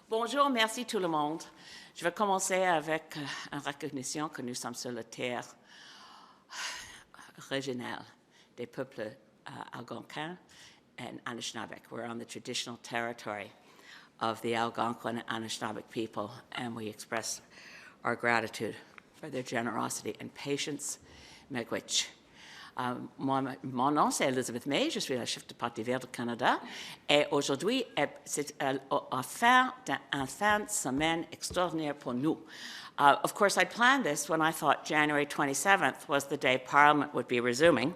Bonjour, merci tout le monde. Je vais commencer avec une recognition que nous sommes sur la terre régionale des peuples Algonquins and Anishinaabe. We're on the traditional territory of the Algonquin and Anishinaabe people, and we express our gratitude for their generosity and patience. Miigwech. Mon nom, c'est Elizabeth May, je suis la chef de Parti vert du Canada, et aujourd'hui, c'est la fin d'une semaine extraordinaire pour nous. Of course, I planned this when I thought January 27th was the day Parliament would be resuming.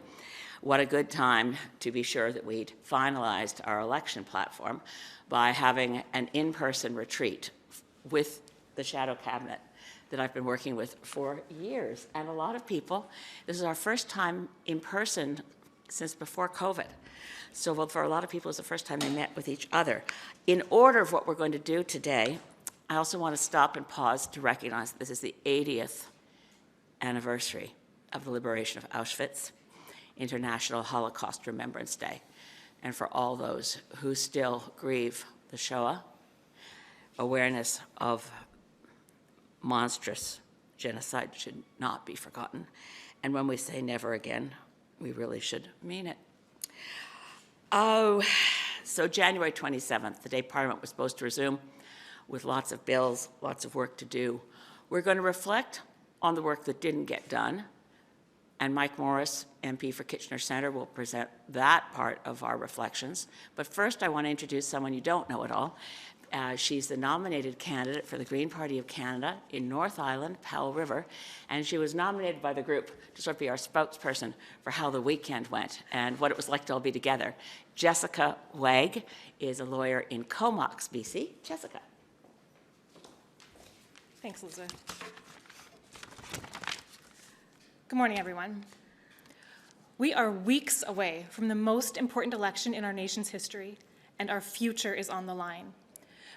What a good time to be sure that we'd finalized our election platform by having an in-person retreat with the shadow cabinet that I've been working with for years. And a lot of people, this is our first time in person since before COVID. So for a lot of people, it's the first time they met with each other. In order of what we're going to do today, I also want to stop and pause to recognize that this is the 80th anniversary of the liberation of Auschwitz, International Holocaust Remembrance Day. And for all those who still grieve the Shoah, awareness of monstrous genocide should not be forgotten. And when we say never again, we really should mean it. Oh, so January 27th, the day Parliament was supposed to resume, with lots of bills, lots of work to do. We're going to reflect on the work that didn't get done, and Mike Morrice, MP for Kitchener Centre, will present that part of our reflections. But first, I want to introduce someone you don't know at all. She's the nominated candidate for the Green Party of Canada in North Island, Powell River, and she was nominated by the group to sort of be our spokesperson for how the weekend went and what it was like to all be together. Jessica Wag is a lawyer in Comox, BC. Jessica. Thanks, Elizabeth. Good morning, everyone. We are weeks away from the most important election in our nation's history, and our future is on the line.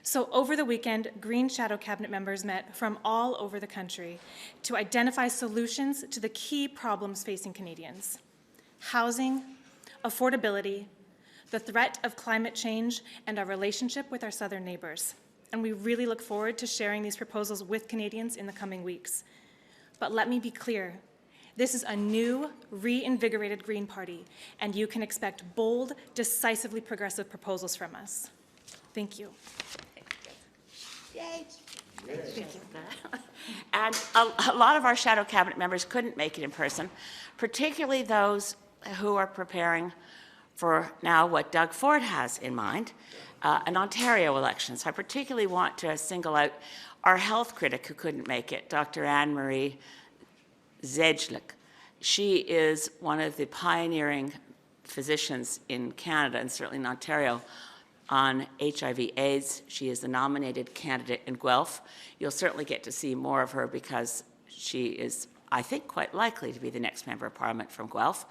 So over the weekend, Green Shadow Cabinet members met from all over the country to identify solutions to the key problems facing Canadians: housing, affordability, the threat of climate change, and our relationship with our southern neighbours. And we really look forward to sharing these proposals with Canadians in the coming weeks. But let me be clear, this is a new, reinvigorated Green Party, and you can expect bold, decisively progressive proposals from us. Thank you. Yay. Thank you. And a lot of our shadow cabinet members couldn't make it in person, particularly those who are preparing for now what Doug Ford has in mind, an Ontario election. So I particularly want to single out our health critic who couldn't make it, Dr. Anne-Marie Zejlik. She is one of the pioneering physicians in Canada and certainly in Ontario on HIV/AIDS. She is the nominated candidate in Guelph. You'll certainly get to see more of her because she is, I think, quite likely to be the next member of Parliament from Guelph.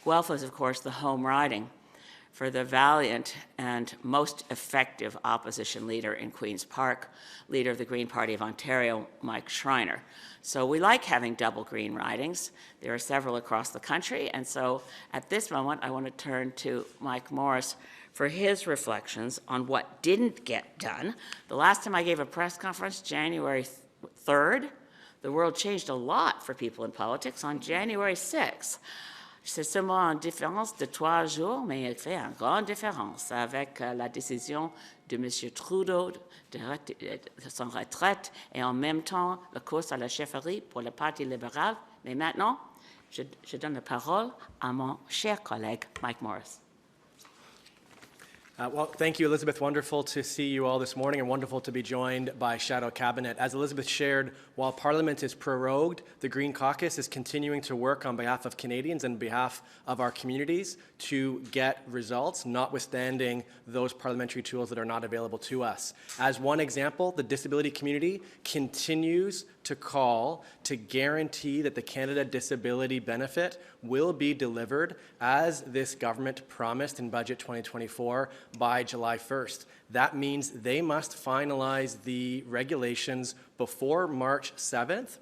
Guelph is, of course, the home riding for the valiant and most effective opposition leader in Queen's Park, leader of the Green Party of Ontario, Mike Schreiner. So we like having double Green ridings. There are several across the country, and so at this moment I want to turn to Mike Morrice for his reflections on what didn't get done. The last time I gave a press conference, January 3rd, the world changed a lot for people in politics. On January 6th, c'est seulement une différence de 3 jours, mais il fait une grande différence avec la décision de M. Trudeau de son retraite et en même temps la course à la chefferie pour le Parti libéral. Mais maintenant, je donne la parole à mon cher collègue Mike Morrice. Well, thank you, Elizabeth. Wonderful to see you all this morning and wonderful to be joined by Shadow Cabinet. As Elizabeth shared, while Parliament is prorogued, the Green Caucus is continuing to work on behalf of Canadians and on behalf of our communities to get results, notwithstanding those parliamentary tools that are not available to us. As one example, the disability community continues to call to guarantee that the Canada Disability Benefit will be delivered as this government promised in Budget 2024 by July 1st. That means they must finalize the regulations before March 7th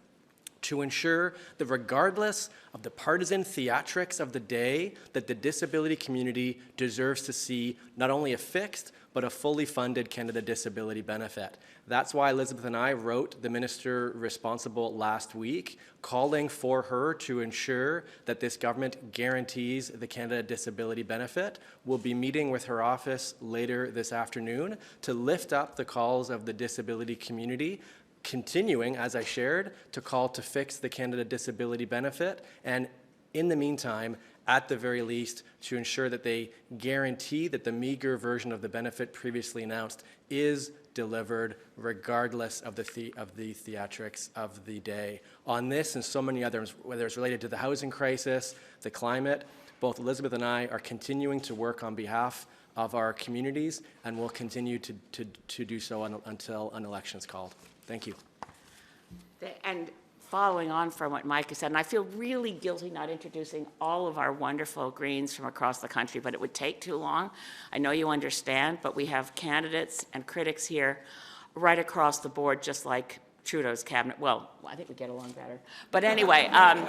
to ensure that regardless of the partisan theatrics of the day, that the disability community deserves to see not only a fixed, but a fully funded Canada Disability benefit. That's why Elizabeth and I wrote the minister responsible last week, calling for her to ensure that this government guarantees the Canada Disability benefit. We'll be meeting with her office later this afternoon to lift up the calls of the disability community, continuing, as I shared, to call to fix the Canada Disability benefit, and in the meantime, at the very least, to ensure that they guarantee that the meager version of the benefit previously announced is delivered regardless of the theatrics of the day. On this and so many others, whether it's related to the housing crisis, the climate, both Elizabeth and I are continuing to work on behalf of our communities, and will continue to do so until an election is called. Thank you. And following on from what Mike has said, and I feel really guilty not introducing all of our wonderful Greens from across the country, but it would take too long. I know you understand, but we have candidates and critics here right across the board, just like Trudeau's cabinet. Well, I think we get along better. But anyway, I'm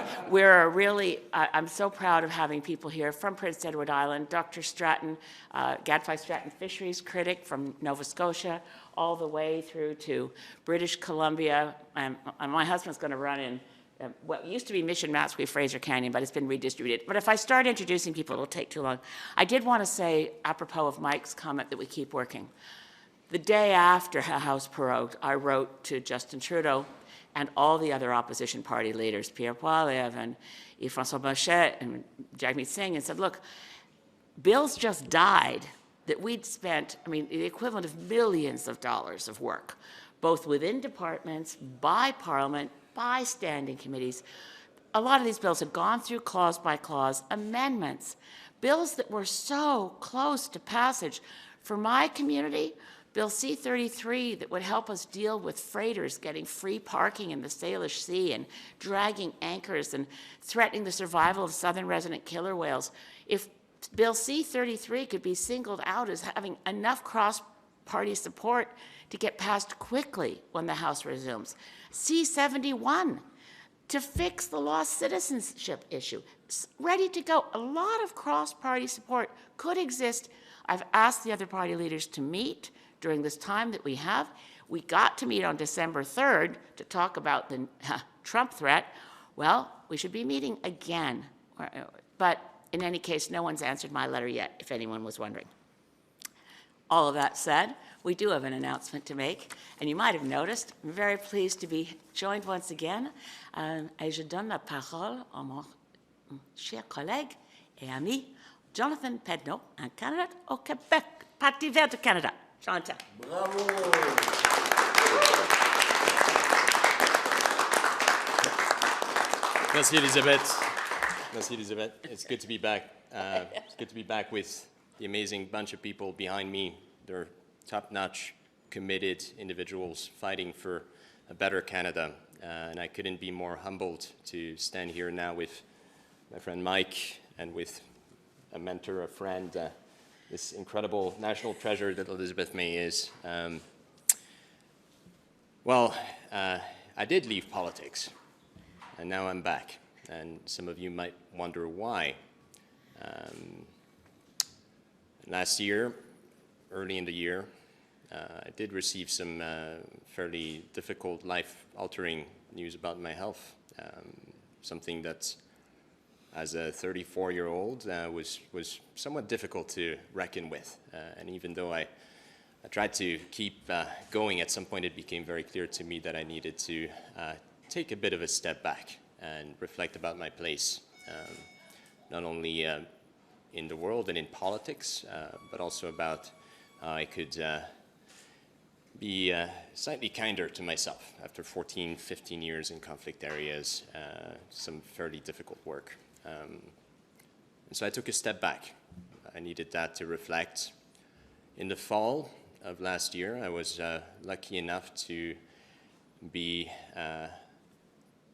so proud of having people here from Prince Edward Island, Dr. Stratton, Gadfly Stratton Fisheries critic from Nova Scotia, all the way through to British Columbia. And my husband's going to run in what used to be Mission Matsqui, Fraser Canyon, but it's been redistributed. But if I start introducing people, it'll take too long. I did want to say, apropos of Mike's comment, that we keep working. The day after House prorogued, I wrote to Justin Trudeau and all the other opposition party leaders, Pierre Poilievre and Yves-François Blanchet and Jagmeet Singh, and said, look, bills just died that we'd spent, the equivalent of millions of dollars of work, both within departments, by Parliament, by standing committees. A lot of these bills had gone through clause by clause amendments, bills that were so close to passage. For my community, Bill C-33 that would help us deal with freighters getting free parking in the Salish Sea and dragging anchors and threatening the survival of southern resident killer whales. If Bill C-33 could be singled out as having enough cross-party support to get passed quickly when the House resumes. C-71 to fix the lost citizenship issue. Ready to go. A lot of cross-party support could exist. I've asked the other party leaders to meet during this time that we have. We got to meet on December 3rd to talk about the Trump threat. Well, we should be meeting again. But in any case, no one's answered my letter yet, if anyone was wondering. All of that said, we do have an announcement to make, and you might have noticed, I'm very pleased to be joined once again. Et je donne la parole à mon cher collègue et ami, Jonathan Pedneault, un candidate au Québec, Parti vert du Canada. Jonathan. Bravo. Merci, Elizabeth. Merci, Elizabeth. It's good to be back. It's good to be back with the amazing bunch of people behind me. They're top-notch, committed individuals fighting for a better Canada. And I couldn't be more humbled to stand here now with my friend Mike and with a mentor, a friend, this incredible national treasure that Elizabeth May is. I did leave politics, and now I'm back. And some of you might wonder why. Last year, early in the year, I did receive some fairly difficult, life-altering news about my health, something that, as a 34-year-old, was somewhat difficult to reckon with. And even though I tried to keep going, at some point it became very clear to me that I needed to take a bit of a step back and reflect about my place, not only in the world and in politics, but also about how I could be slightly kinder to myself after 14, 15 years in conflict areas, some fairly difficult work. And so I took a step back. I needed that to reflect. In the fall of last year, I was lucky enough to be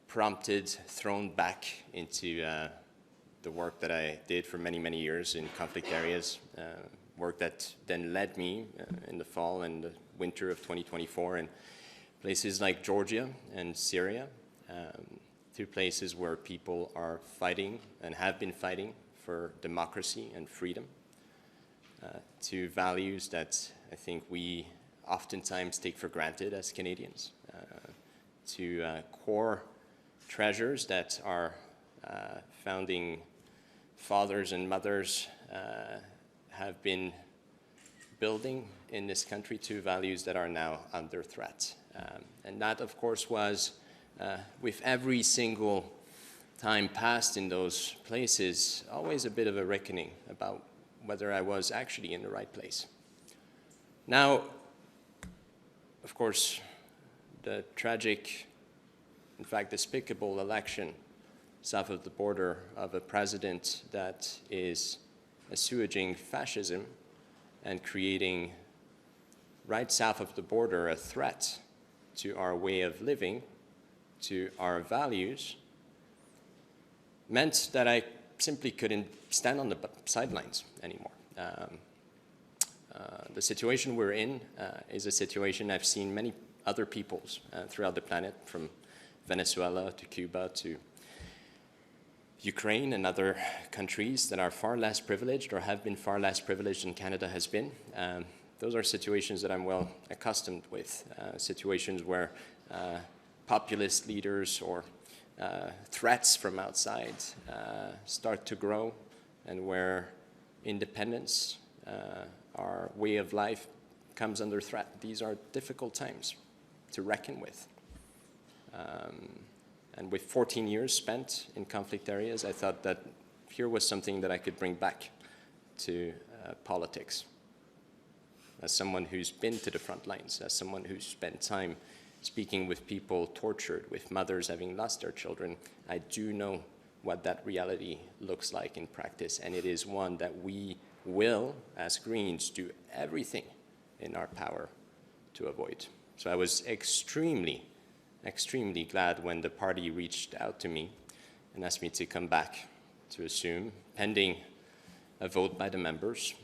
prompted, thrown back into the work that I did for many, many years in conflict areas, work that then led me in the fall and the winter of 2024 in places like Georgia and Syria, two places where people are fighting and have been fighting for democracy and freedom, two values that I think we oftentimes take for granted as Canadians, to core treasures that our founding fathers and mothers have been building in this country, to values that are now under threat. And that, of course, was with every single time passed in those places, always a bit of a reckoning about whether I was actually in the right place. Now, of course, the tragic, in fact, despicable election south of the border of a president that is assuaging fascism and creating right south of the border a threat to our way of living, to our values, meant that I simply couldn't stand on the sidelines anymore. The situation we're in is a situation I've seen many other peoples throughout the planet, from Venezuela to Cuba to Ukraine and other countries that are far less privileged or have been far less privileged than Canada has been. Those are situations that I'm well accustomed with, situations where populist leaders or threats from outside start to grow, and where independence, our way of life, comes under threat. These are difficult times to reckon with. And with 14 years spent in conflict areas, I thought that here was something that I could bring back to politics. As someone who's been to the front lines, as someone who's spent time speaking with people tortured, with mothers having lost their children, I do know what that reality looks like in practice, and it is one that we will, as Greens, do everything in our power to avoid. So I was extremely glad when the party reached out to me and asked me to come back to assume, pending a vote by the members,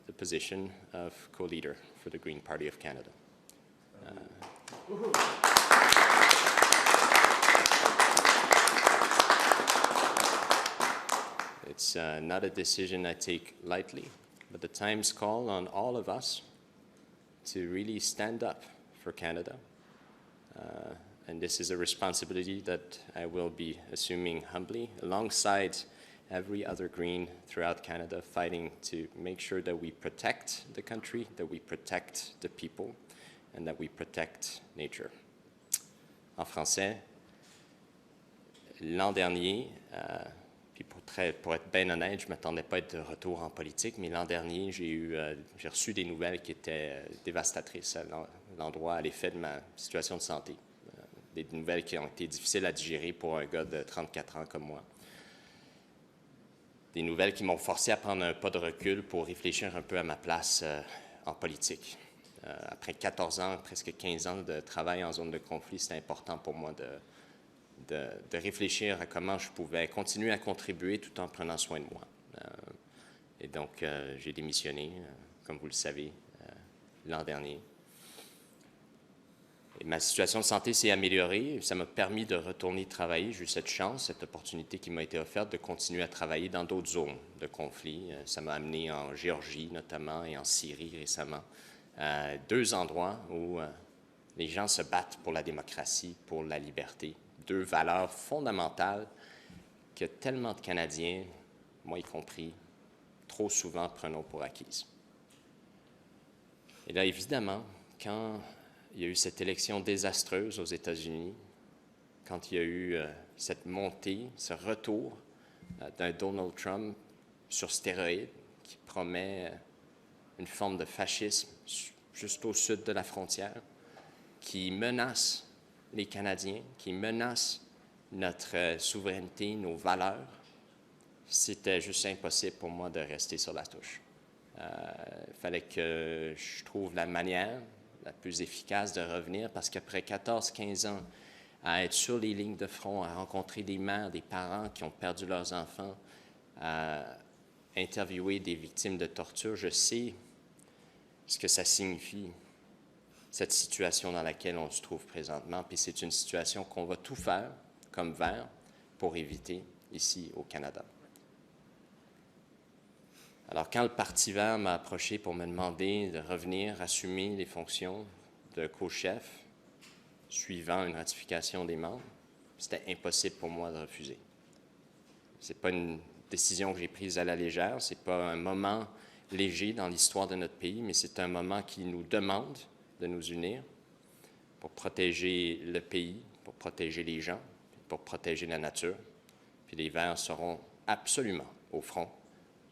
the position of co-leader for the Green Party of Canada. It's not a decision I take lightly, but the time's call on all of us to really stand up for Canada. And this is a responsibility that I will be assuming humbly, alongside every other Green throughout Canada, fighting to make sure that we protect the country, that we protect the people, and that we protect nature. En français, l'an dernier, puis pour être bien honnête, je ne m'attendais pas à être de retour en politique, mais l'an dernier, j'ai reçu des nouvelles qui étaient dévastatrices à l'endroit, à l'effet de ma situation de santé. Des nouvelles qui ont été difficiles à digérer pour un gars de 34 ans comme moi. Des nouvelles qui m'ont forcé à prendre un pas de recul pour réfléchir un peu à ma place en politique. Après 14 ans, presque 15 ans de travail en zone de conflit, c'était important pour moi de réfléchir à comment je pouvais continuer à contribuer tout en prenant soin de moi. Et donc, j'ai démissionné, comme vous le savez, l'an dernier. Et ma situation de santé s'est améliorée. Ça m'a permis de retourner travailler. J'ai eu cette chance, cette opportunité qui m'a été offerte de continuer à travailler dans d'autres zones de conflit. Ça m'a amené en Géorgie notamment et en Syrie récemment. Deux endroits où les gens se battent pour la démocratie, pour la liberté. Deux valeurs fondamentales que tellement de Canadiens, moi y compris, trop souvent prenons pour acquises. Et là, évidemment, quand il y a eu cette élection désastreuse aux États-Unis, quand il y a eu cette montée, ce retour d'un Donald Trump sur stéroïdes qui promet une forme de fascisme juste au sud de la frontière, qui menace les Canadiens, qui menace notre souveraineté, nos valeurs, c'était juste impossible pour moi de rester sur la touche. Il fallait que je trouve la manière la plus efficace de revenir, parce qu'après 14-15 ans à être sur les lignes de front, à rencontrer des mères, des parents qui ont perdu leurs enfants, à interviewer des victimes de torture, je sais ce que ça signifie, cette situation dans laquelle on se trouve présentement, puis c'est une situation qu'on va tout faire comme Verts pour éviter ici au Canada. Alors, quand le Parti vert m'a approché pour me demander de revenir assumer les fonctions de co-chef suivant une ratification des membres, c'était impossible pour moi de refuser. Ce n'est pas une décision que j'ai prise à la légère, ce n'est pas un moment léger dans l'histoire de notre pays, mais c'est un moment qui nous demande de nous unir pour protéger le pays, pour protéger les gens, pour protéger la nature. Puis les Verts seront absolument au front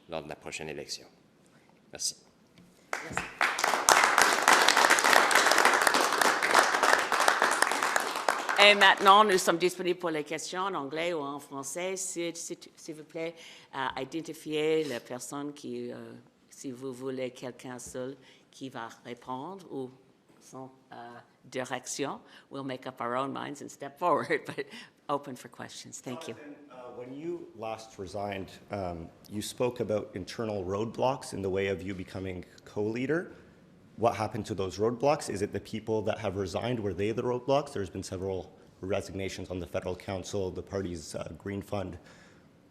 lors de la prochaine élection. Merci. Et maintenant, nous sommes disponibles pour les questions en anglais ou en français. S'il vous plaît, identifiez la personne qui, si vous voulez quelqu'un seul qui va répondre ou sans direction. We'll make up our own minds and step forward, but open for questions. Thank you. When you last resigned, you spoke about internal roadblocks in the way of you becoming co-leader. What happened to those roadblocks? Is it the people that have resigned? Were they the roadblocks? There's been several resignations on the federal council, the party's Green Fund.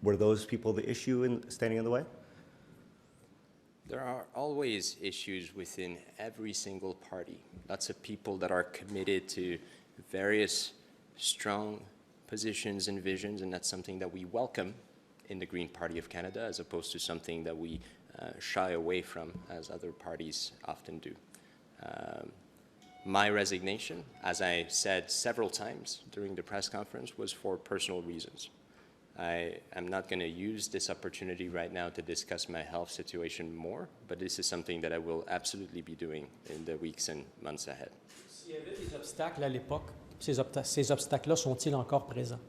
Were those people the issue in standing in the way? There are always issues within every single party. Lots of people that are committed to various strong positions and visions, and that's something that we welcome in the Green Party of Canada, as opposed to something that we shy away from, as other parties often do. My resignation, as I said several times during the press conference, was for personal reasons. I am not going to use this opportunity right now to discuss my health situation more, but this is something that I will absolutely be doing in the weeks and months ahead. S'il y avait des obstacles à l'époque, ces obstacles-là sont-ils encore présents?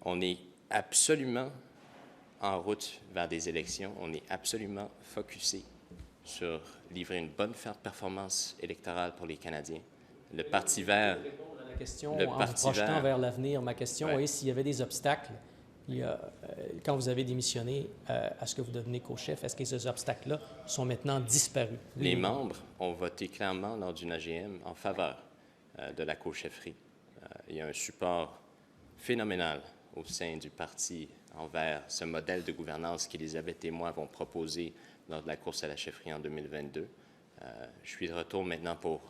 On est absolument en route vers des élections. On est absolument focusé sur livrer une bonne performance électorale pour les Canadiens. Le Parti vert... Répondre à la question le en vous Parti projetant vert, vers l'avenir. Ma question ouais. est s'il y avait des obstacles quand vous avez démissionné à ce que vous devenez co-chef, est-ce que ces obstacles-là sont maintenant disparus? Les membres ont voté clairement lors d'une AGM en faveur de la co-chefferie. Il y a un support phénoménal au sein du parti envers ce modèle de gouvernance qu'Élisabeth et moi avons proposé lors de la course à la chefferie en 2022. Je suis de retour maintenant pour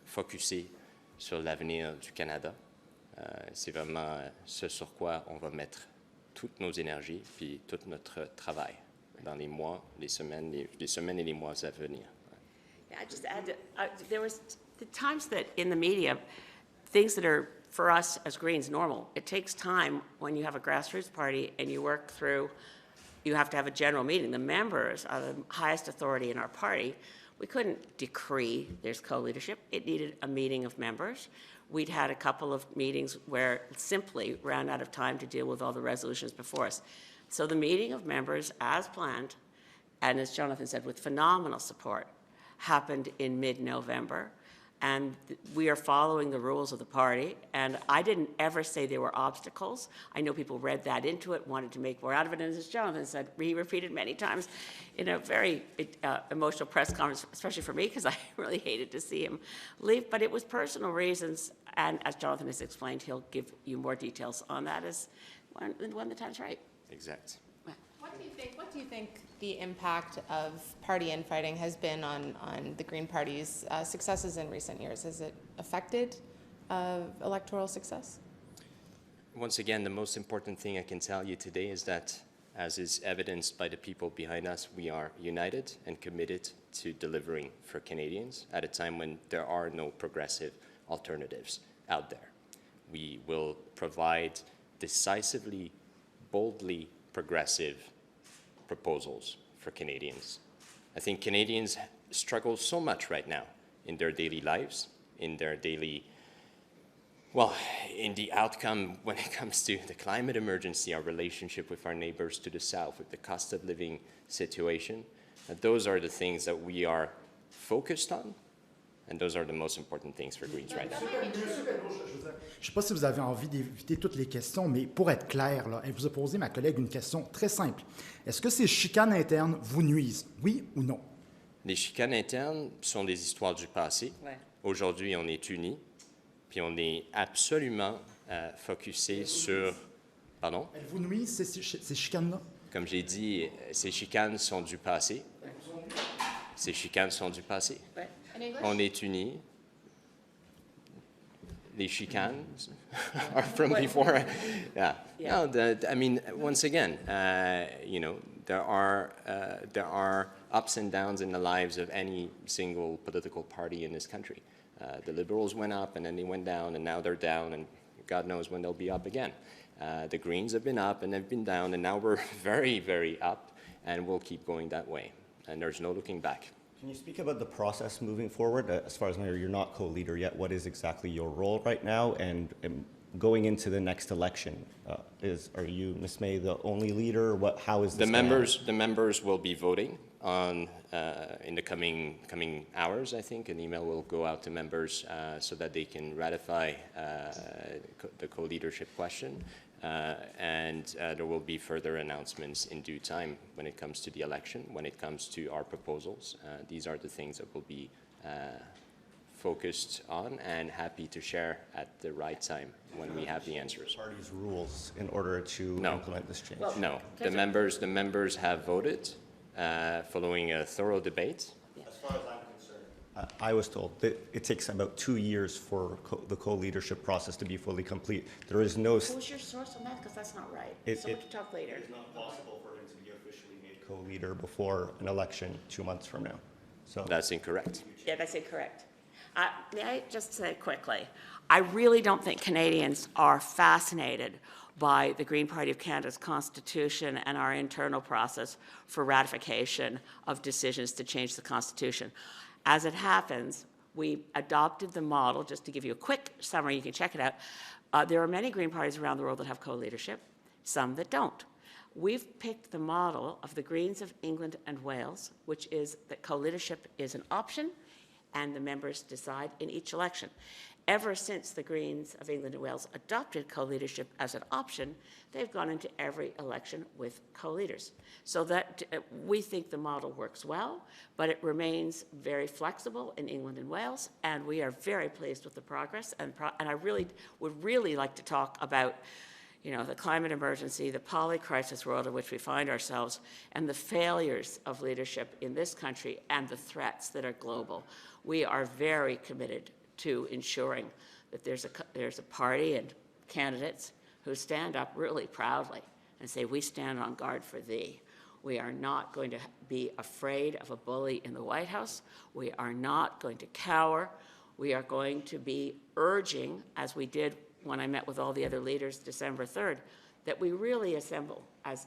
focusser sur l'avenir du Canada. C'est vraiment ce sur quoi on va mettre toutes nos énergies puis tout notre travail dans les mois, les semaines et les mois à venir. Yeah, I just add, there was the times that in the media, things that are for us as Greens normal, it takes time when you have a grassroots party and you work through, you have to have a general meeting. The members are the highest authority in our party. We couldn't decree there's co-leadership. It needed a meeting of members. We'd had a couple of meetings where simply ran out of time to deal with all the resolutions before us. So the meeting of members, as planned, and as Jonathan said, with phenomenal support, happened in mid-November. And we are following the rules of the party. And I didn't ever say there were obstacles. I know people read that into it, wanted to make more out of it. And as Jonathan said, he repeated many times in a very emotional press conference, especially for me, because I really hated to see him leave. But it was personal reasons. And as Jonathan has explained, he'll give you more details on that as when the time's right. Exact. What do you think the impact of party infighting has been on the Green Party's successes in recent years? Has it affected electoral success? Once again, the most important thing I can tell you today is that, as is evidenced by the people behind us, we are united and committed to delivering for Canadians at a time when there are no progressive alternatives out there. We will provide decisively, boldly progressive proposals for Canadians. I think Canadians struggle so much right now in their daily lives, in their daily, well, in the outcome when it comes to the climate emergency, our relationship with our neighbors to the south, with the cost of living situation. Those are the things that we are focused on, and those are the most important things for Greens right now. Je ne sais pas si vous avez envie d'éviter toutes les questions, mais pour être clair, là, elle vous a posé, ma collègue, une question très simple. Est-ce que ces chicanes internes vous nuisent, oui ou non? Les chicanes internes sont des histoires du passé. Ouais. Aujourd'hui, on est unis, puis on est absolument focusé sur... Pardon? Elles vous nuisent, ces chicanes-là? Comme j'ai dit, ces chicanes sont du passé. Ces chicanes sont du passé. In English? On est unis. Les chicanes are from before. Yeah. No, I mean, once again, you know, there are ups and downs in the lives of any single political party in this country. The Liberals went up, and then they went down, and now they're down, and God knows when they'll be up again. The Greens have been up, and they've been down, and now we're very, very up, and we'll keep going that way. And there's no looking back. Can you speak about the process moving forward? As far as I know, you're not co-leader yet. What is exactly your role right now? And going into the next election, are you, Ms. May, the only leader? How is this? The members will be voting on in the coming hours. I think an email will go out to members so that they can ratify the co-leadership question. And there will be further announcements in due time when it comes to the election, when it comes to our proposals. These are the things that will be focused on and happy to share at the right time when we have the answers. Party's rules in order to implement this change? No, the members have voted following a thorough debate. As far as I'm concerned, I was told that it takes about 2 years for the co-leadership process to be fully complete. There is no... Who's your source on that? Because that's not right. So we can talk later. It's not possible for him to be officially made co-leader before an election 2 months from now. So That's incorrect. Yeah, that's incorrect. May I just say quickly, I really don't think Canadians are fascinated by the Green Party of Canada's Constitution and our internal process for ratification of decisions to change the Constitution. As it happens, we adopted the model, just to give you a quick summary, you can check it out. There are many Green parties around the world that have co-leadership, some that don't. We've picked the model of the Greens of England and Wales, which is that co-leadership is an option, and the members decide in each election. Ever since the Greens of England and Wales adopted co-leadership as an option, they've gone into every election with co-leaders. So that we think the model works well, but it remains very flexible in England and Wales, and we are very pleased with the progress. And I would really like to talk about, you know, the climate emergency, the poly-crisis world in which we find ourselves, and the failures of leadership in this country and the threats that are global. We are very committed to ensuring that there's a party and candidates who stand up really proudly and say, we stand on guard for thee. We are not going to be afraid of a bully in the White House. We are not going to cower. We are going to be urging, as we did when I met with all the other leaders December 3rd, that we really assemble as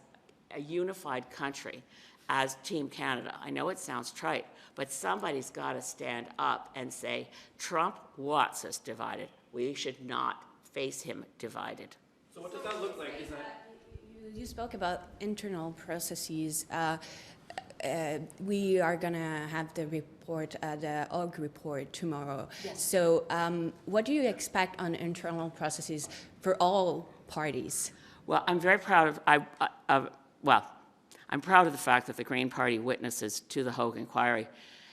a unified country, as Team Canada. I know it sounds trite, but somebody's got to stand up and say, Trump wants us divided. We should not face him divided. So what does that look like? Is that... You spoke about internal processes. We are going to have the report, the OG report tomorrow. Yes. So what do you expect on internal processes for all parties? Well, I'm very proud I'm proud of the fact that the Green Party witnesses to the Hogue Inquiry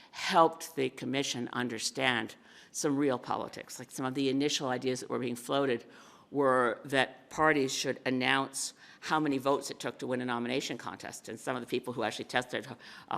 helped the Commission understand some real politics. Like some of the initial ideas that were being floated were that parties should announce how many votes it took to win a nomination contest. And some of the people who actually testified,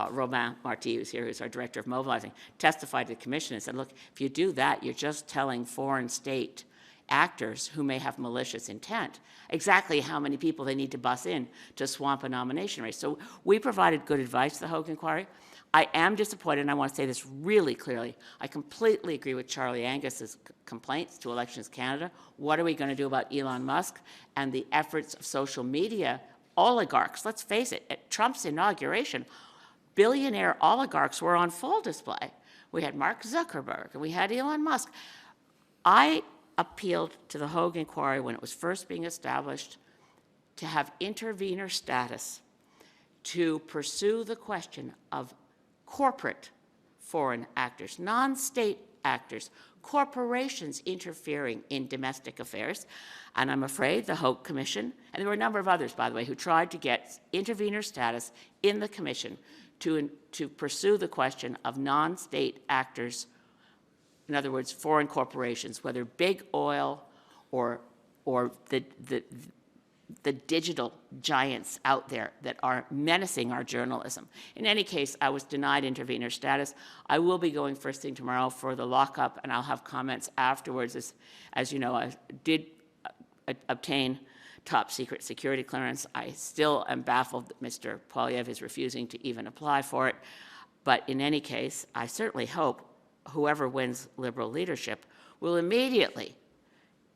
Robin Marty, who's here, who's our Director of Mobilizing, testified to the Commission and said, look, if you do that, you're just telling foreign state actors who may have malicious intent exactly how many people they need to bus in to swamp a nomination race. So we provided good advice to the Hogue Inquiry. I am disappointed, and I want to say this really clearly. I completely agree with Charlie Angus's complaints to Elections Canada. What are we going to do about Elon Musk and the efforts of social media oligarchs? Let's face it, at Trump's inauguration, billionaire oligarchs were on full display. We had Mark Zuckerberg, and we had Elon Musk. I appealed to the Hogue Inquiry when it was first being established to have intervener status to pursue the question of corporate foreign actors, non-state actors, corporations interfering in domestic affairs. And I'm afraid the Hogue Commission, and there were a number of others, by the way, who tried to get intervener status in the Commission to pursue the question of non-state actors, in other words, foreign corporations, whether big oil or the the digital giants out there that are menacing our journalism. In any case, I was denied intervener status. I will be going first thing tomorrow for the lockup, and I'll have comments afterwards. As you know, I did obtain top secret security clearance. I still am baffled that Mr. Poilievre is refusing to even apply for it. But in any case, I certainly hope whoever wins Liberal leadership will immediately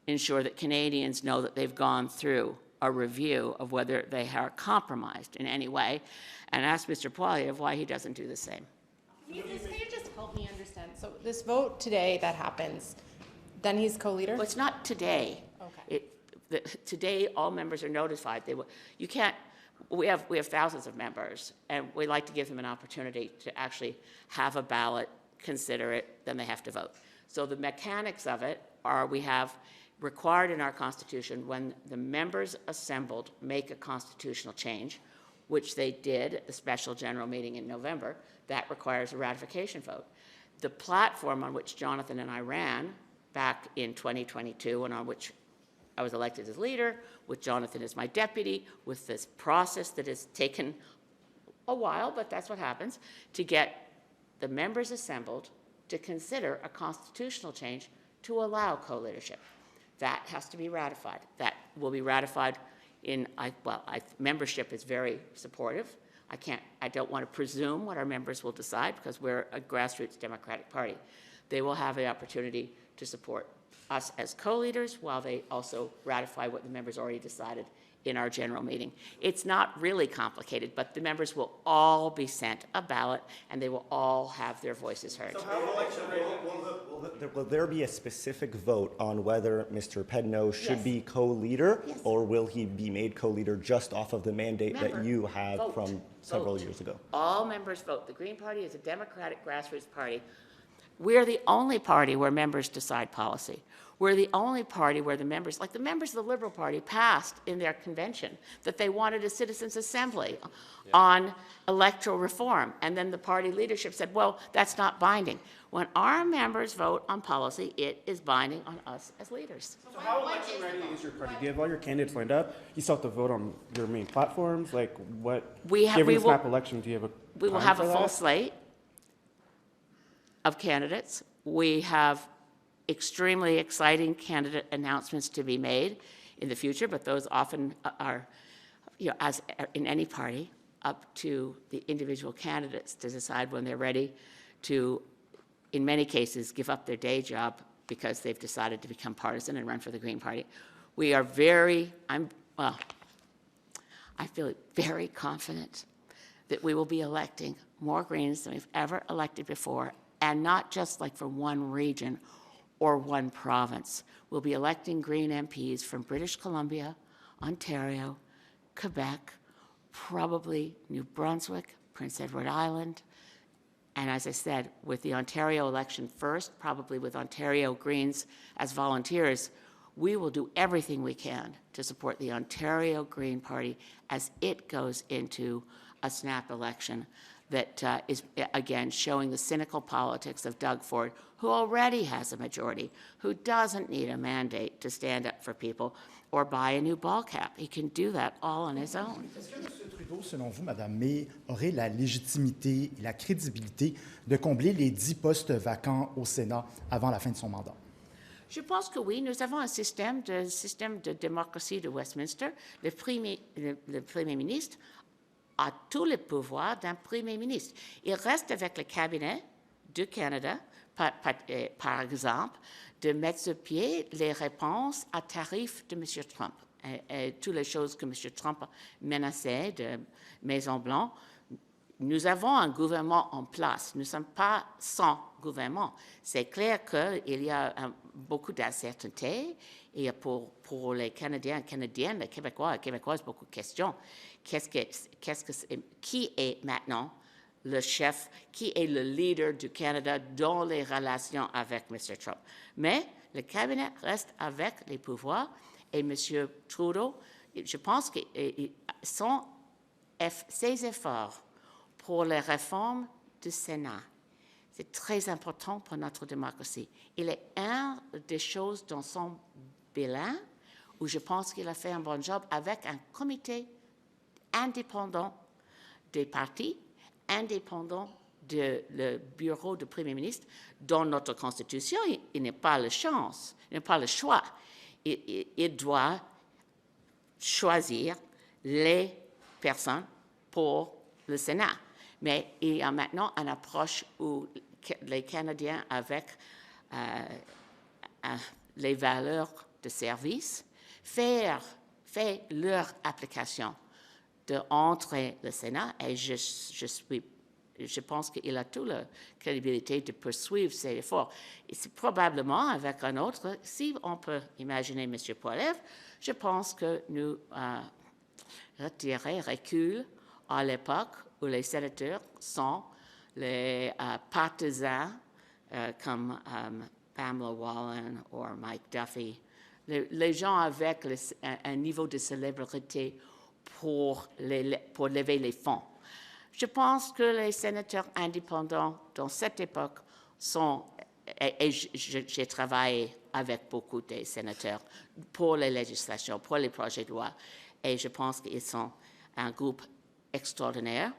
ensure that Canadians know that they've gone through a review of whether they are compromised in any way, and ask Mr. Poilievre why he doesn't do the same. Can you just help me understand? So this vote today that happens, then he's co-leader? Well, it's not today. Okay. Today, all members are notified. You can't. We have thousands of members, and we like to give them an opportunity to actually have a ballot, consider it, then they have to vote. So the mechanics of it are we have required in our Constitution when the members assembled make a constitutional change, which they did at the special general meeting in November, that requires a ratification vote. The platform on which Jonathan and I ran back in 2022 and on which I was elected as leader, with Jonathan as my deputy, with this process that has taken a while, but that's what happens, to get the members assembled to consider a constitutional change to allow co-leadership. That has to be ratified. That will be ratified in, membership is very supportive. I don't want to presume what our members will decide because we're a grassroots Democratic Party. They will have the opportunity to support us as co-leaders while they also ratify what the members already decided in our general meeting. It's not really complicated, but the members will all be sent a ballot and they will all have their voices heard. So will there be a specific vote on whether Mr. Pedneault should be co-leader, or will he be made co-leader just off of the mandate that you have from several years ago? All members vote. The Green Party is a democratic grassroots party. We're the only party where members decide policy. We're the only party where the members, like the members of the Liberal Party, passed in their convention that they wanted a citizens' assembly on electoral reform. And then the party leadership said, well, that's not binding. When our members vote on policy, it is binding on us as leaders. So how election ready is your party? Do you have all your candidates lined up? You still have to vote on your main platforms? Like what, given the snap election, do you have a We will time have for a full that? slate of candidates. We have extremely exciting candidate announcements to be made in the future, but those often are, as in any party, up to the individual candidates to decide when they're ready to, in many cases, give up their day job because they've decided to become partisan and run for the Green Party. We are I feel very confident that we will be electing more Greens than we've ever elected before, and not just like for one region or one province. We'll be electing Green MPs from British Columbia, Ontario, Quebec, probably New Brunswick, Prince Edward Island, and as I said, with the Ontario election first, probably with Ontario Greens as volunteers, we will do everything we can to support the Ontario Green Party as it goes into a snap election that is, again, showing the cynical politics of Doug Ford, who already has a majority, who doesn't need a mandate to stand up for people or buy a new ball cap. He can do that all on his own. Est-ce que M. Trudeau, selon vous, Mme May, aurait la légitimité et la crédibilité de combler les 10 postes vacants au Sénat avant la fin de son mandat? Je pense que oui, nous avons un système de démocratie de Westminster. Le Premier ministre a tous les pouvoirs d'un Premier ministre. Il reste avec le cabinet du Canada, par exemple, de mettre sur pied les réponses à tarifs de M. Trump. Et toutes les choses que M. Trump menaçait de Maison-Blanc. Nous avons un gouvernement en place. Nous ne sommes pas sans gouvernement. C'est clair qu'il y a beaucoup d'incertitudes. Et pour les Canadiens, Canadiennes, les Québécois et Québécoises, beaucoup de questions. Qui est maintenant le chef, qui est le leader du Canada dans les relations avec M. Trump? Mais le cabinet reste avec les pouvoirs et M. Trudeau, je pense que ses efforts pour les réformes du Sénat, c'est très important pour notre démocratie. Il est une des choses dans son bilan où je pense qu'il a fait un bon job avec un comité indépendant des partis, indépendant le bureau du Premier ministre. Dans notre Constitution, il n'a pas le choix. Il doit choisir les personnes pour le Sénat. Mais il y a maintenant une approche où les Canadiens, avec les valeurs de service, fait leur application d'entrer le Sénat, et je pense qu'il a toute la crédibilité de poursuivre ses efforts. Et c'est probablement avec un autre, si on peut imaginer M. Poilievre, je pense que nous recul à l'époque où les sénateurs sont les partisans comme Pamela Wallin ou Mike Duffy, les gens avec un niveau de célébrité pour lever les fonds. Je pense que les sénateurs indépendants dans cette époque sont, et j'ai travaillé avec beaucoup de sénateurs pour les législations, pour les projets de loi, et je pense qu'ils sont un groupe extraordinaire.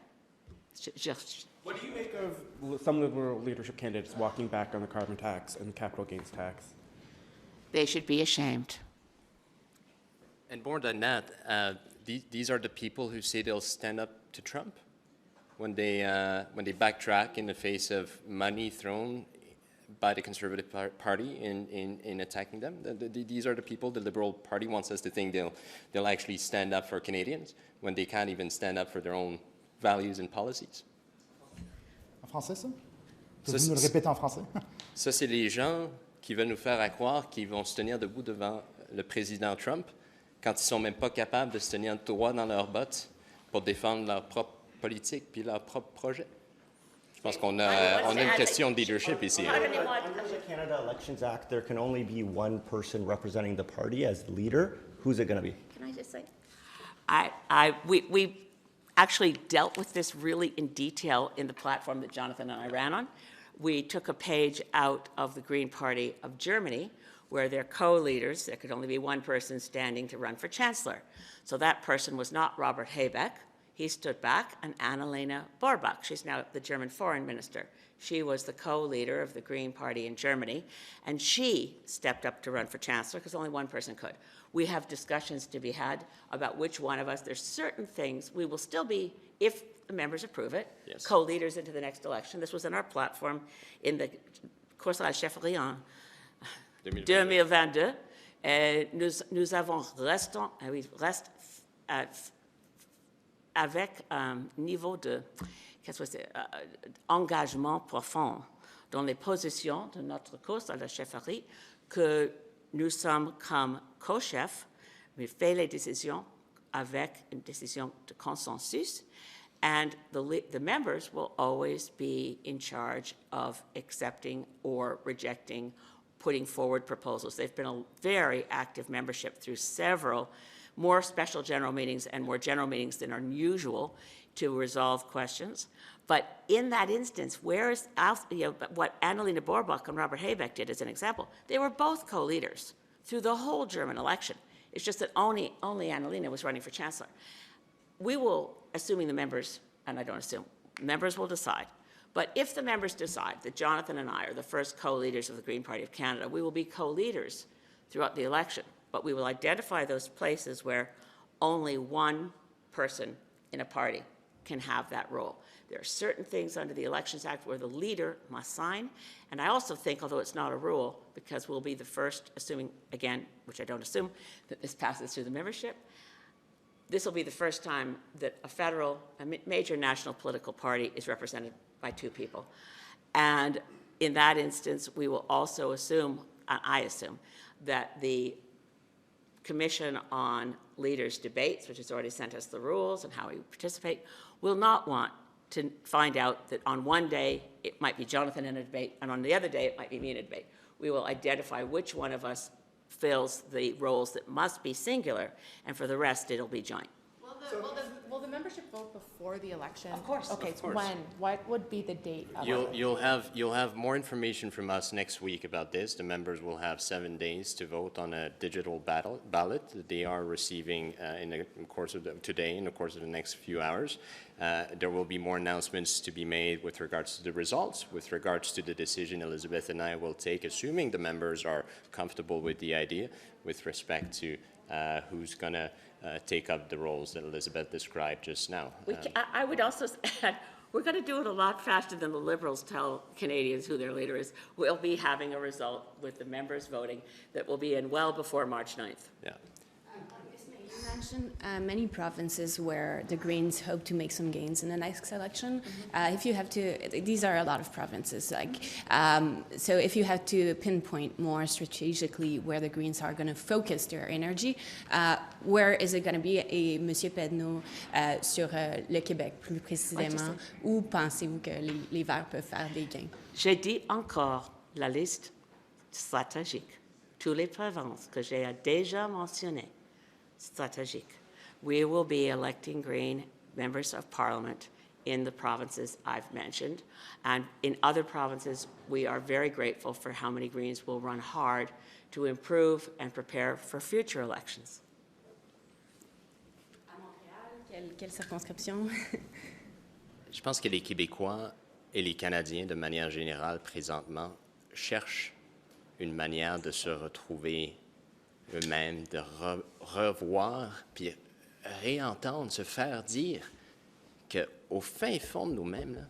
What do you make of some Liberal leadership candidates walking back on the carbon tax and the capital gains tax? They should be ashamed. And more than that, these are the people who say they'll stand up to Trump when they backtrack in the face of money thrown by the Conservative Party in attacking them. These are the people the Liberal Party wants us to think they'll actually stand up for Canadians when they can't even stand up for their own values and policies. En français, ça? Pouvez-vous nous le répéter en français? Ça, c'est les gens qui veulent nous faire croire qu'ils vont se tenir debout devant le président Trump quand ils ne sont même pas capables de se tenir droit dans leurs bottes pour défendre leur propre politique puis leur propre projet. Je pense qu'on a une question de leadership ici. Under the Canada Elections Act, there can only be one person representing the party as the leader. Who's it going to be? Can I just say? We actually dealt with this really in detail in the platform that Jonathan and I ran on. We took a page out of the Green Party of Germany, where their co-leaders, there could only be one person standing to run for chancellor. So that person was not Robert Habeck. He stood back, and Annalena Baerbock. She's now the German foreign minister. She was the co-leader of the Green Party in Germany, and she stepped up to run for chancellor because only one person could. We have discussions to be had about which one of us. There's certain things we will still be, if the members approve it, yes, co-leaders into the next election. This was in our platform in the course de la chefferie en 2022. Nous avons reste avec un niveau de engagement profond dans les positions de notre course à la chefferie que nous sommes comme co-chefs, mais fait les décisions avec une décision de consensus, and the members will always be in charge of accepting or rejecting, putting forward proposals. They've been a very active membership through several more special general meetings and more general meetings than are usual to resolve questions. But in that instance, what Annalena Baerbock and Robert Habeck did as an example, they were both co-leaders through the whole German election. It's just that only Annalena was running for chancellor. We will, assuming the members, and I don't assume, members will decide. But if the members decide that Jonathan and I are the first co-leaders of the Green Party of Canada, we will be co-leaders throughout the election. But we will identify those places where only one person in a party can have that role. There are certain things under the Elections Act where the leader must sign. And I also think, although it's not a rule, because we'll be the first, assuming, again, which I don't assume, that this passes through the membership, this will be the first time that a major national political party is represented by two people. And in that instance, we will also assume, I assume, that the Commission on Leaders' Debates, which has already sent us the rules and how we participate, will not want to find out that on one day it might be Jonathan in a debate, and on the other day it might be me in a debate. We will identify which one of us fills the roles that must be singular, and for the rest it'll be joint. Will Will the membership vote before the election? Of course. Okay, Of course. when? What would be the date of it? You'll have more information from us next week about this. The members will have 7 days to vote on a digital ballot that they are receiving in the course of today, in the course of the next few hours. There will be more announcements to be made with regards to the results, with regards to the decision Elizabeth and I will take, assuming the members are comfortable with the idea, with respect to who's going to take up the roles that Elizabeth described just now. I would also add, we're going to do it a lot faster than the Liberals tell Canadians who their leader is. We'll be having a result with the members voting that will be in well before March 9th. Yeah. You mentioned many provinces where the Greens hope to make some gains in the next election. If you have to, these are a lot of provinces. So if you have to pinpoint more strategically where the Greens are going to focus their energy, where is it going to be? Et Monsieur Pedneault, sur le Québec plus précisément, où pensez-vous que les Verts peuvent faire des gains? J'ai dit encore la liste stratégique, toutes les provinces que j'ai déjà mentionnées. Strategic. We will be electing Green members of Parliament in the provinces I've mentioned. And in other provinces, we are very grateful for how many Greens will run hard to improve and prepare for future elections. À Montréal, quelle circonscription? Je pense que les Québécois et les Canadiens, de manière générale, présentement, cherchent une manière de se retrouver eux-mêmes, de revoir, puis réentendre, se faire dire qu'au fin fond de nous-mêmes, là,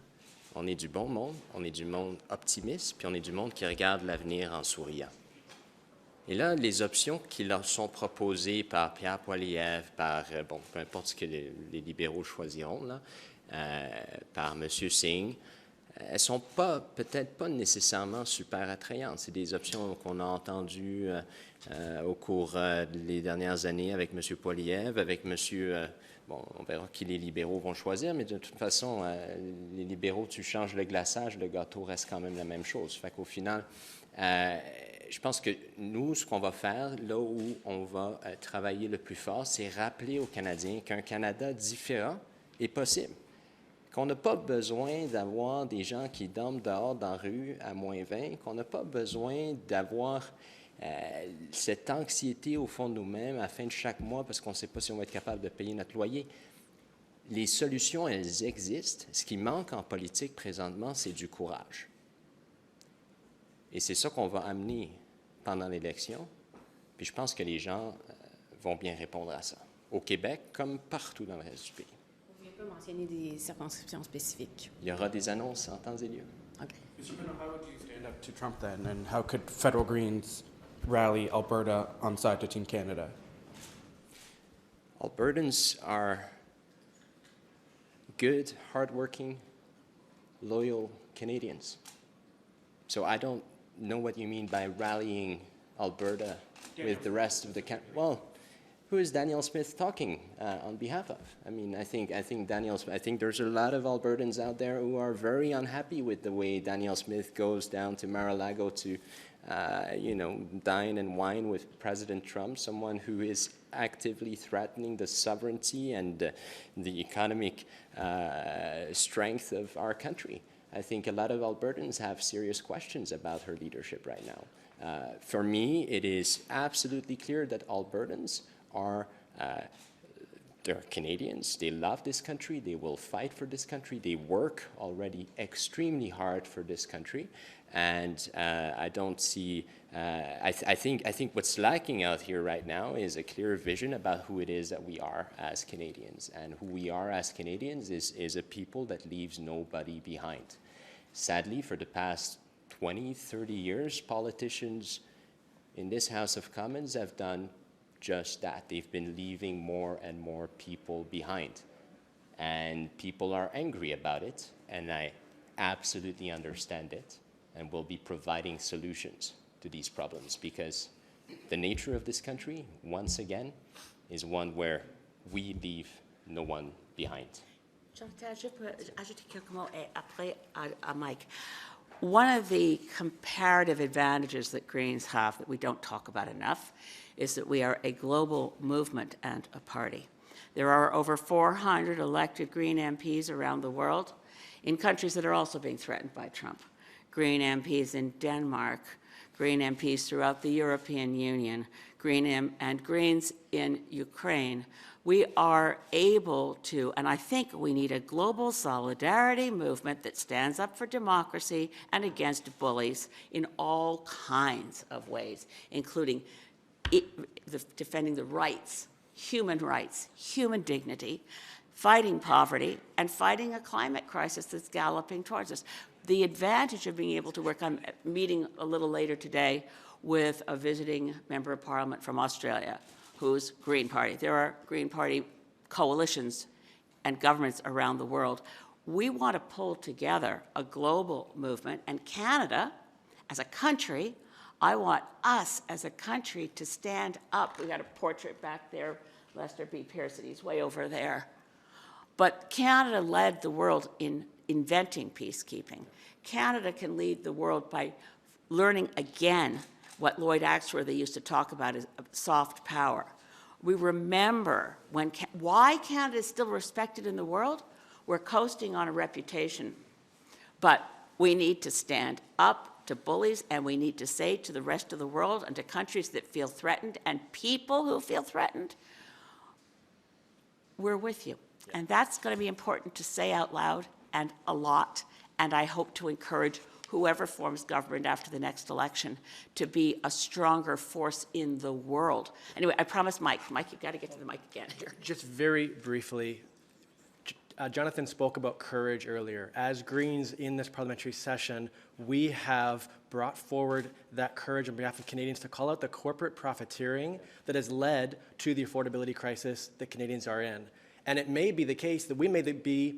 on est du bon monde, on est du monde optimiste, puis on est du monde qui regarde l'avenir en souriant. Et là, les options qui leur sont proposées par Pierre Poilievre, par, bon, peu importe ce que les libéraux choisiront, là, par M. Singh, elles ne sont peut-être pas nécessairement super attrayantes. C'est des options qu'on a entendues au cours des dernières années avec M. Poilievre, avec M. Bon, on verra qui les libéraux vont choisir, mais de toute façon, les libéraux, tu changes le glaçage, le gâteau reste quand même la même chose. Fait qu'au final, je pense que nous, ce qu'on va faire, là où on va travailler le plus fort, c'est rappeler aux Canadiens qu'un Canada différent est possible. Qu'on n'a pas besoin d'avoir des gens qui dorment dehors dans la rue à moins 20, qu'on n'a pas besoin d'avoir cette anxiété au fond de nous-mêmes à la fin de chaque mois parce qu'on ne sait pas si on va être capable de payer notre loyer. Les solutions, elles existent. Ce qui manque en politique présentement, c'est du courage. Et c'est ça qu'on va amener pendant l'élection. Puis je pense que les gens vont bien répondre à ça, au Québec comme partout dans le reste du pays. Mentionner des circonscriptions spécifiques. Il y aura des annonces en temps et lieu. Okay. Mr. Pedneault, how would you stand up to Trump then, and how could federal Greens rally Alberta on side to Team Canada? Albertans are good, hardworking, loyal Canadians. So I don't know what you mean by rallying Alberta with the rest of the country. Well, who is Danielle Smith talking on behalf of? I mean, I think there's a lot of Albertans out there who are very unhappy with the way Danielle Smith goes down to Mar-a-Lago to, dine and wine with President Trump, someone who is actively threatening the sovereignty and the economic strength of our country. I think a lot of Albertans have serious questions about her leadership right now. For me, it is absolutely clear that Albertans they're Canadians. They love this country. They will fight for this country. They work already extremely hard for this country. And I don't see, I think what's lacking out here right now is a clear vision about who it is that we are as Canadians. And who we are as Canadians is a people that leaves nobody behind. Sadly, for the past 20, 30 years, politicians in this House of Commons have done just that. They've been leaving more and more people behind. And people are angry about it, and I absolutely understand it, and will be providing solutions to these problems because the nature of this country, once again, is one where we leave no one behind. Chantal, je peux ajouter quelques mots et après à Mike. One of the comparative advantages that Greens have that we don't talk about enough is that we are a global movement and a party. There are over 400 elected Green MPs around the world in countries that are also being threatened by Trump. Green MPs in Denmark, Green MPs throughout the European Union, and Greens in Ukraine. We are able to, and I think we need a global solidarity movement that stands up for democracy and against bullies in all kinds of ways, including defending the rights, human dignity, fighting poverty, and fighting a climate crisis that's galloping towards us. The advantage of being able to work, I'm meeting a little later today with a visiting member of parliament from Australia who's Green Party. There are Green Party coalitions and governments around the world. We want to pull together a global movement, and Canada, as a country, I want us as a country to stand up. We've got a portrait back there, Lester B. Pearson, he's way over there. But Canada led the world in inventing peacekeeping. Canada can lead the world by learning again what Lloyd Axworthy used to talk about as soft power. We remember why Canada is still respected in the world. We're coasting on a reputation, but we need to stand up to bullies, and we need to say to the rest of the world and to countries that feel threatened and people who feel threatened, we're with you. And that's going to be important to say out loud and a lot, and I hope to encourage whoever forms government after the next election to be a stronger force in the world. Anyway, I promise Mike. Mike, you've got to get to the mic again here. Just very briefly, Jonathan spoke about courage earlier. As Greens in this parliamentary session, we have brought forward that courage on behalf of Canadians to call out the corporate profiteering that has led to the affordability crisis that Canadians are in. And it may be the case that we may be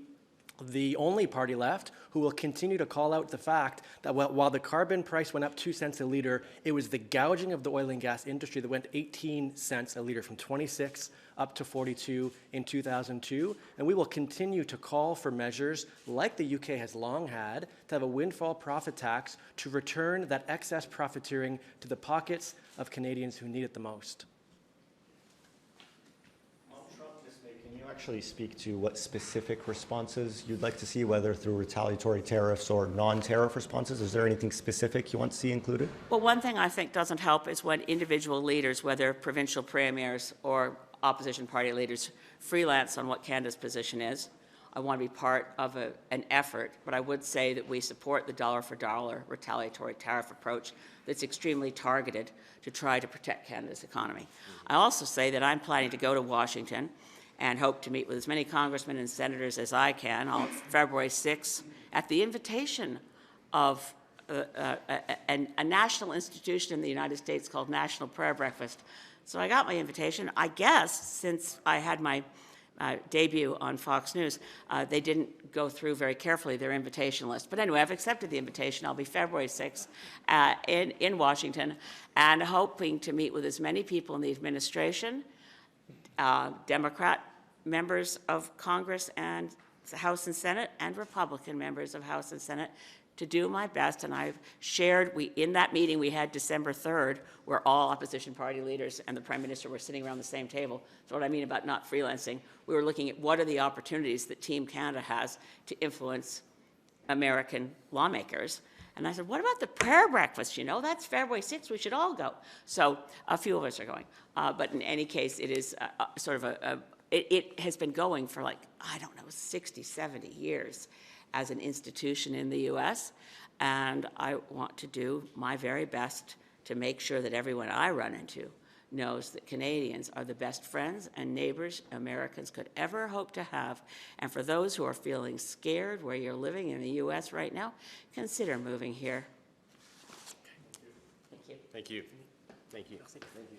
the only party left who will continue to call out the fact that while the carbon price went up 2 cents a litre, it was the gouging of the oil and gas industry that went 18 cents a litre, from 26 up to 42 in 2002. And we will continue to call for measures like the UK has long had to have a windfall profit tax to return that excess profiteering to the pockets of Canadians who need it the most. Can you actually speak to what specific responses you'd like to see, whether through retaliatory tariffs or non-tariff responses? Is there anything specific you want to see included? Well, one thing I think doesn't help is when individual leaders, whether provincial premiers or opposition party leaders, freelance on what Canada's position is. I want to be part of an effort, but I would say that we support the dollar-for-dollar retaliatory tariff approach that's extremely targeted to try to protect Canada's economy. I also say that I'm planning to go to Washington and hope to meet with as many congressmen and senators as I can on February 6th at the invitation of a national institution in the United States called National Prayer Breakfast. So I got my invitation. I guess since I had my debut on Fox News, they didn't go through very carefully their invitation list. But anyway, I've accepted the invitation. I'll be February 6th in Washington, and hoping to meet with as many people in the administration, Democrat members of Congress and the House and Senate, and Republican members of House and Senate, to do my best. And I've shared, in that meeting we had December 3rd, where all opposition party leaders and the Prime Minister were sitting around the same table. So what I mean about not freelancing, we were looking at what are the opportunities that Team Canada has to influence American lawmakers. And I said, what about the prayer breakfast? You know, that's February 6th. We should all go. So a few of us are going. But in any case, it is sort of it has been going for like, I don't know, 60, 70 years as an institution in the U.S. And I want to do my very best to make sure that everyone I run into knows that Canadians are the best friends and neighbors Americans could ever hope to have. And for those who are feeling scared where you're living in the U.S. right now, consider moving here. Thank you. Thank you. Thank you. Thank you.